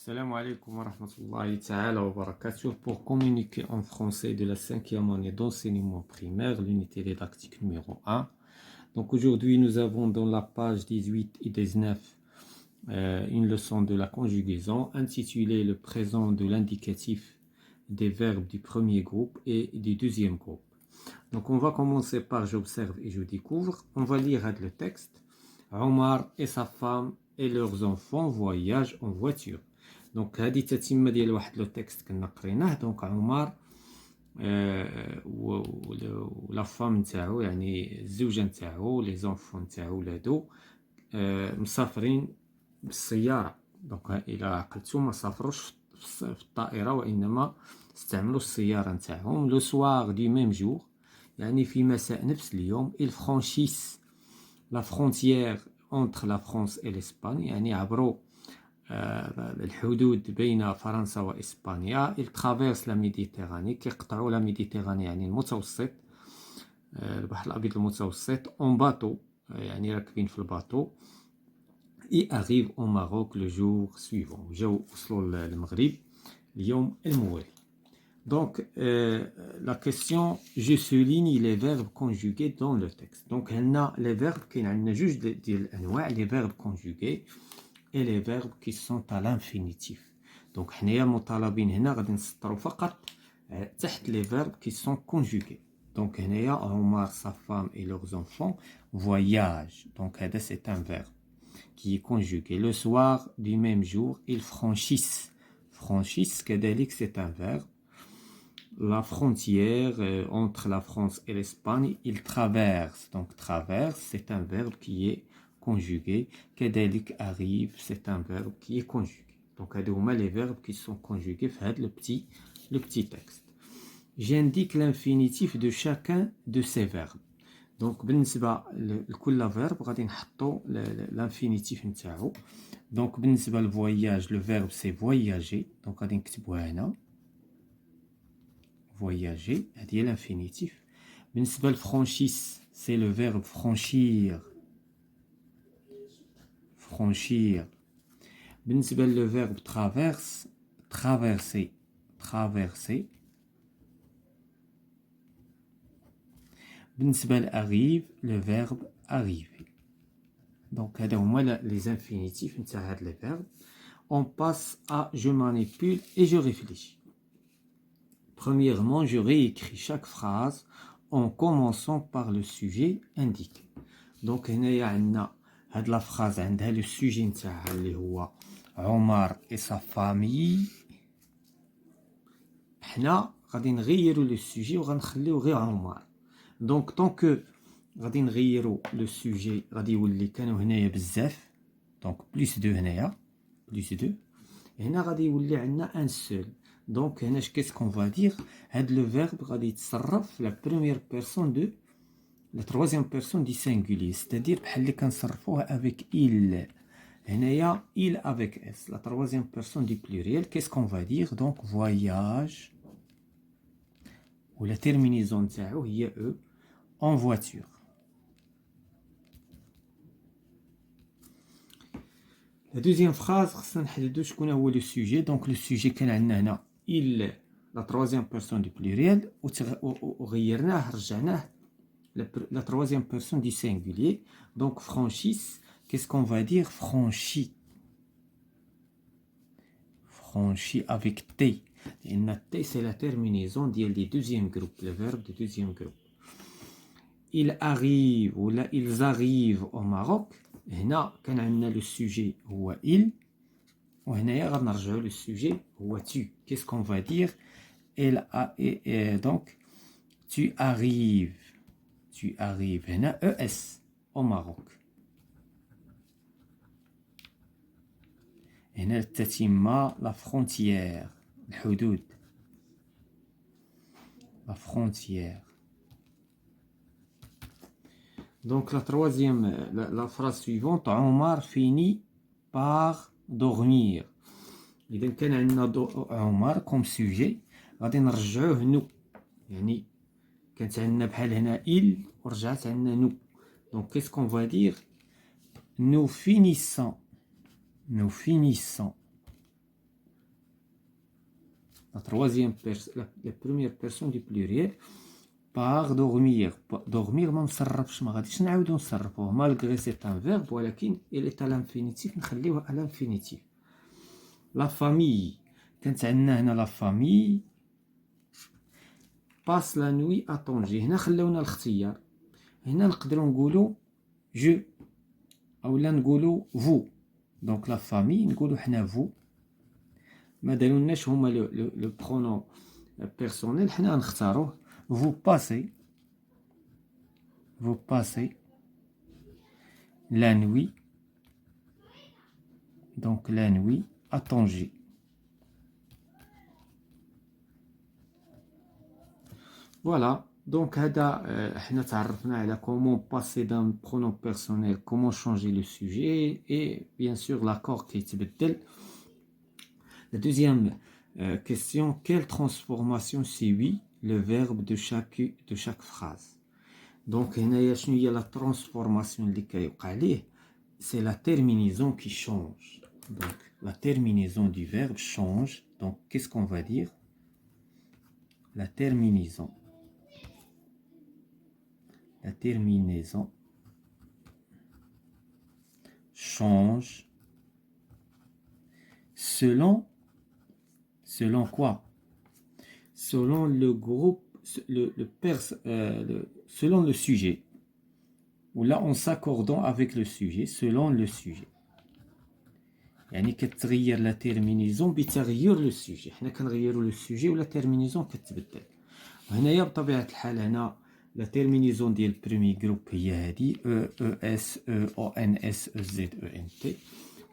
Salam alaikum wa rahmatullahi ta'ala wa barakatuh. Pour communiquer en français de la cinquième année d'enseignement primaire, l'unité didactique numéro 1. Donc aujourd'hui, nous avons dans la page 18 et 19 une leçon de la conjugaison intitulée le présent de l'indicatif des verbes du premier groupe et du deuxième groupe. Donc on va commencer par j'observe et je découvre. On va lire le texte. Omar et sa femme et leurs enfants voyagent en voiture. دونك هذه تتمه ديال واحد لو تكست كنا قريناه. دونك عمر ولا فام نتاعو يعني الزوجه نتاعو لي زونفون نتاعو ولادو مسافرين بالسياره. دونك الى عقلتو ما سافروش في الطائره وانما استعملوا السياره نتاعهم. لو سوار دي ميم جور يعني في مساء نفس اليوم ils franchissent la frontière entre la France et l'Espagne يعني عبروا الحدود بين فرنسا وإسبانيا. ils traversent la Méditerranée كيقطعوا لا ميديتيراني يعني المتوسط البحر الأبيض المتوسط en bateau يعني راكبين في الباطو. ils arrivent au Maroc le jour suivant جاو وصلوا للمغرب اليوم الموالي. Donc la question je souligne les verbes conjugués dans le texte. Donc هنا les verbes كاين عندنا جوج ديال الأنواع les verbes conjugués et les verbes qui sont à l'infinitif. Donc حنايا مطالبين هنا غادي نسطروا فقط تحت les verbes qui sont conjugués. Donc هنايا Omar, sa femme et leurs enfants voyagent. Donc هذا c'est un verbe qui est conjugué. Le soir du même jour ils franchissent. Franchissent كذلك c'est un verbe. La frontière entre la France et l'Espagne ils traversent. Donc traverse c'est un verbe qui est conjugué. كذلك arrive c'est un verbe qui est conjugué. Donc هادو هما les verbes qui sont conjugués في هاد le petit texte. J'indique l'infinitif de chacun de ces verbes. Donc بالنسبة لكل verbe غادي نحطو l'infinitif نتاعو. Donc بالنسبة للvoyage le verbe c'est voyager. Donc غادي نكتبوها هنا voyager هادي هي l'infinitif. بالنسبة لفranchisse c'est le verbe franchir. Franchir. بالنسبة le verbe traverse traverser. Traverser. بالنسبة arrive le verbe arriver. Donc هذا هما les infinitifs نتاع هاد les verbes. On passe à je manipule et je réfléchis. Premièrement, je réécris chaque phrase en commençant par le sujet indiqué. Donc هنايا عندنا هاد لا phrase عندها le sujet نتاعها اللي هو عمر et sa famille. حنا غادي نغيروا لو sujet وغنخليو غير عمر. دونك طونك غادي نغيروا لو sujet غادي يولي كانوا هنايا بزاف. دونك بليس دو هنايا بليس دو. هنا غادي يولي عندنا ان سول. دونك هنا qu'est-ce qu'on va dire هاد لو فيرب غادي يتصرف لا بروميير بيرسون دو la troisième personne du singulier. C'est-à-dire بحال اللي كنصرفوها avec il. هنايا il avec s la troisième personne du pluriel. Qu'est-ce qu'on va dire donc voyage ou la terminaison نتاعو هي e en voiture. La deuxième phrase خصنا نحددو شكون هو le sujet. Donc le sujet كان عندنا هنا il la troisième personne du pluriel وغيرناه رجعناه la troisième personne du singulier. Donc franchissent, qu'est-ce qu'on va dire franchi. Franchi avec T. Et T c'est la terminaison du deuxième groupe, le verbe du deuxième groupe. Ils arrivent ou là ils arrivent au Maroc. هنا كان عندنا le sujet هو il وهنايا غنرجعوا le sujet هو tu. Qu'est-ce qu'on va dire et donc tu arrives. Tu arrives هنا ES au Maroc. هنا التتمة la frontière الحدود la frontière. Donc la troisième la phrase suivante Omar finit par dormir. إذا كان عندنا عمر comme sujet غادي نرجعوه نو يعني كانت عندنا بحال هنا il ورجعت عندنا nous. Donc qu'est-ce qu'on va dire nous finissons la première personne du pluriel. Par dormir. Dormir ما نصرفش ما غاديش نعاودو نصرفوه malgré c'est un verbe ولكن il est à l'infinitif نخليوه à l'infinitif. La famille. كانت عندنا هنا la famille passe la nuit à Tanger. هنا خلونا الاختيار. هنا نقدروا نقولوا je اولا نقولوا vous. Donc la famille نقولوا حنا vous. ما دارولناش هما le pronom personnel حنا نختاروه. Vous passez la nuit, donc la nuit à Tanger. Voilà, donc احنا تعرفنا على comment passer d'un pronom personnel, comment changer le sujet et bien sûr l'accord qui يتبدل. La deuxième question, quelle transformation suit le verbe de chaque phrase? Donc هنايا شنو هي la transformation اللي كيوقع ليه؟ C'est la terminaison qui change. Donc la terminaison du verbe change. Donc qu'est-ce qu'on va dire? La terminaison change selon quoi? Selon le groupe, selon le sujet. Ou là, en s'accordant avec le sujet, selon le sujet. يعني كتغير la terminaison بتغيير le sujet. حنا كنغيروا le sujet و la terminaison كتبدل. وهنايا بطبيعة الحال هنا la terminaison ديال premier groupe هي هذه ES, EONS, EZ, ENT.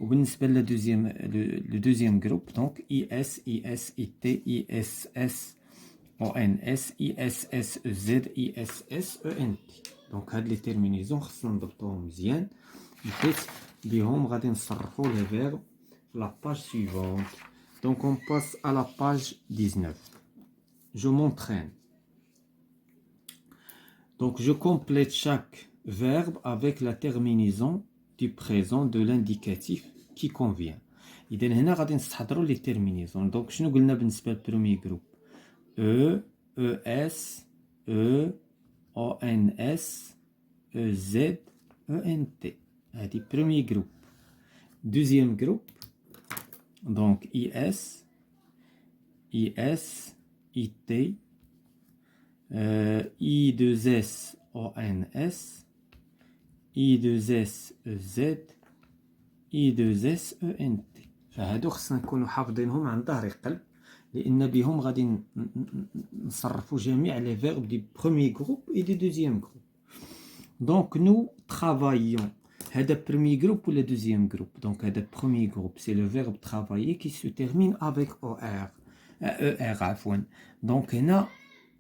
وبالنسبة le deuxième groupe, donc IS, IS, IT, ISS, ONS, ISS, EZ, ISS, ENT. Donc هاد les terminaisons خصنا نضبطوهم مزيان حيت بهم غادي نصرفوا les verbes la page suivante. Donc on passe à la page 19. Je m'entraîne. Donc je complète chaque verbe avec la terminaison du présent de l'indicatif qui convient. إذا هنا غادي نستحضروا les terminaisons. Donc شنو قلنا بالنسبة للبروميي جروب؟ E, ES, E, ONS, EZ, ENT. هذه premier groupe. Deuxième groupe, donc IS, IS, IT, I2S, ONS, I2S, EZ, I2S, ENT. فهادو خصنا نكونوا حافظينهم عن ظهر قلب لأن بهم غادي نصرفوا جميع les verbes du premier groupe et du deuxième groupe. Donc nous travaillons. هذا premier groupe ou le deuxième groupe? Donc هذا premier groupe, c'est le verbe travailler qui se termine avec OR. ER عفوا. Donc هنا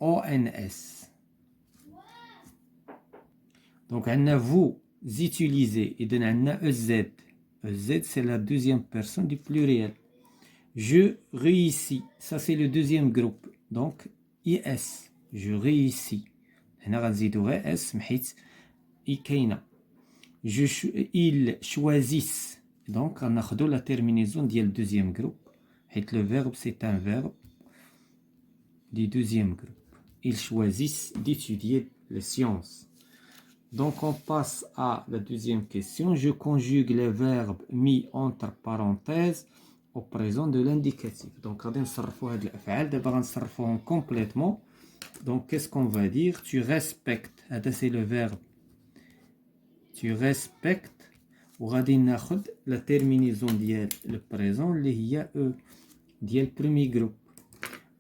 ONS. Donc عندنا vous utilisez. إذن عندنا EZ. EZ c'est la deuxième personne du pluriel. Je réussis. Ça c'est le deuxième groupe. Donc IS. Je réussis. هنا غنزيدو غير اس حيت اي كاينه. Ils choisissent. Donc غناخدو la terminaison ديال le deuxième groupe حيت le verbe c'est un verbe du deuxième groupe. Ils choisissent d'étudier les sciences. Donc on passe à la deuxième question. Je conjugue les verbes mis entre parenthèses au présent de l'indicatif. Donc غادي نصرفوا هاد الافعال دابا غنصرفوهم complètement. Donc qu'est-ce qu'on va dire? Tu respectes. هذا c'est le verbe. Tu respectes. وغادي ناخد la terminaison ديال le présent اللي هي E ديال premier groupe.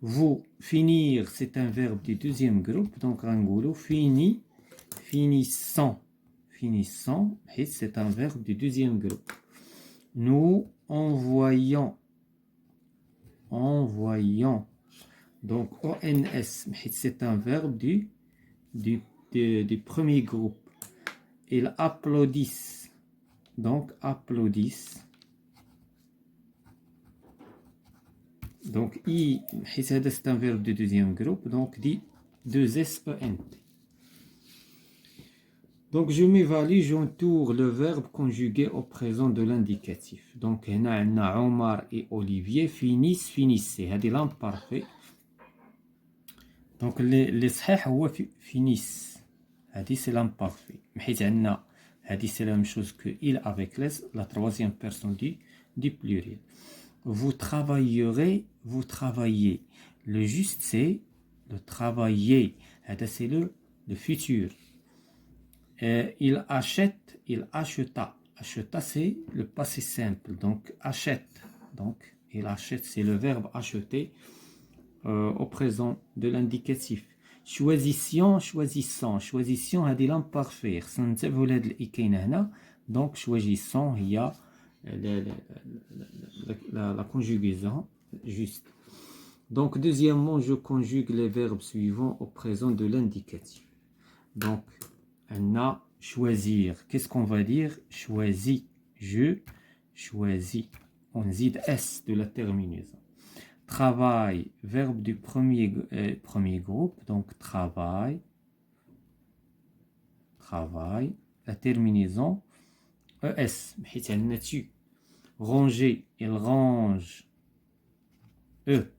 Vous finir c'est un verbe du deuxième groupe. Donc غنقولوا fini, finissant. Finissant, c'est un verbe du deuxième groupe. Nous envoyons. Envoyons. Donc ONS, c'est un verbe du premier groupe. Ils applaudissent. Donc applaudissent. Donc I, c'est un verbe du deuxième groupe. Donc dit 2 SENT. Donc, je m'évalue, j'entoure le verbe conjugué au présent de l'indicatif. Donc, on a Omar et Olivier finissent, finissez. C'est l'imparfait. Donc, les صحيح هو finissent. C'est l'imparfait. Mais c'est la même chose que il avec la troisième personne du pluriel. Vous travaillerez, vous travaillez. Le juste, c'est le travailler. C'est le futur. Il achète, il acheta. Acheta, c'est le passé simple. Donc, achète. Donc, il achète, c'est le verbe acheter au présent de l'indicatif. Choisissons, choisissons. Choisissons, c'est l'imparfait. Donc, choisissons, il y a la conjugaison juste. Donc, deuxièmement, je conjugue les verbes suivants au présent de l'indicatif. Donc, on a choisir. Qu'est-ce qu'on va dire? Choisis. Je choisis. On zide S de la terminaison. Travail, verbe du premier groupe. Donc, travail. Travail. La terminaison. ES. Ranger. Il range. E.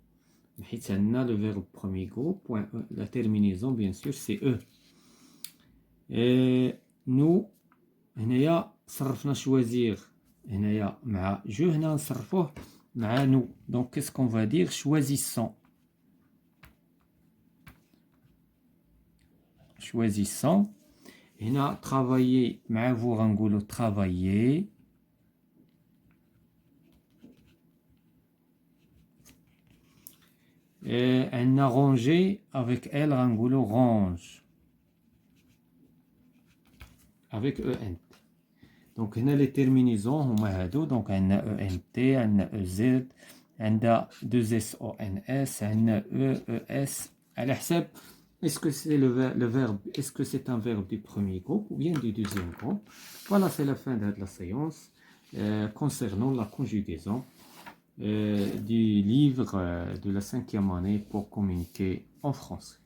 Le verbe premier groupe. La terminaison, bien sûr, c'est E. Et nous, هنايا صرفنا choisir هنايا مع جو هنا نصرفوه مع nous. Donc qu'est-ce qu'on va dire? Choisissons. Choisissons. هنا travailler مع vous غنقولوا travailler. Et on a rangé avec elle غنقولوا range. Avec ENT. Donc, on a les terminaisons, donc on a ENT, on a EZ, on a 2SONS, on a EES. À l'hsab, est-ce que c'est le verbe, est-ce que c'est un verbe du premier groupe ou bien du deuxième groupe? Voilà, c'est la fin de la séance concernant la conjugaison du livre de la 5e année pour communiquer en français.